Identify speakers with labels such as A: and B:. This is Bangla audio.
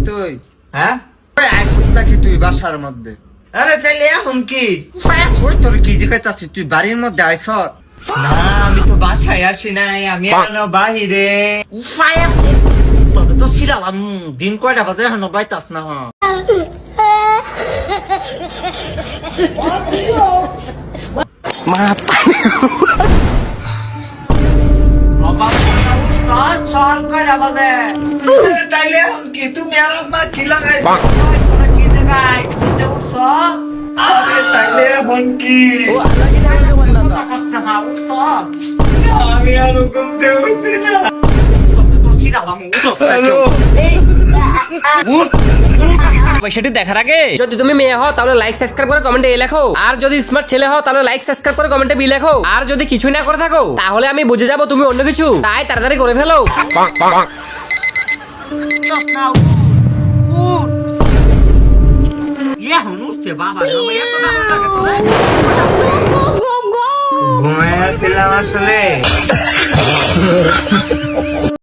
A: তুই হ্যাঁ নাকি তুই বাসার মধ্যে? আরে তাইলে এখন কি তোর কি জিজ্ঞাসা তুই বাড়ির মধ্যে আইস? না আমি তো বাসায় আসি নাই, আমি এখনো বাহিরে। তো ছিলাম দিন কয়টা বাজে এখনো বাইতাস না? তাইলে এখন কি তুমি আর আম্মা কি লাগাইছো? কি জায়গায় ঘুরতে উঠছো? তাইলে এখন কি আমি আর ঘুমতে উঠছি না।
B: সেটি দেখার আগে যদি তুমি মেয়ে হও তাহলে লাইক সাবস্ক্রাইব করে কমেন্টে এ লেখো, আর যদি স্মার্ট ছেলে হও তাহলে লাইক সাবস্ক্রাইব করে কমেন্টে বি লেখো, আর যদি কিছু না করে থাকো তাহলে আমি বুঝে যাব তুমি অন্য কিছু, তাই তাড়াতাড়ি করে ফেলো।
A: ঘুমাইয়াছিলাম আসলে।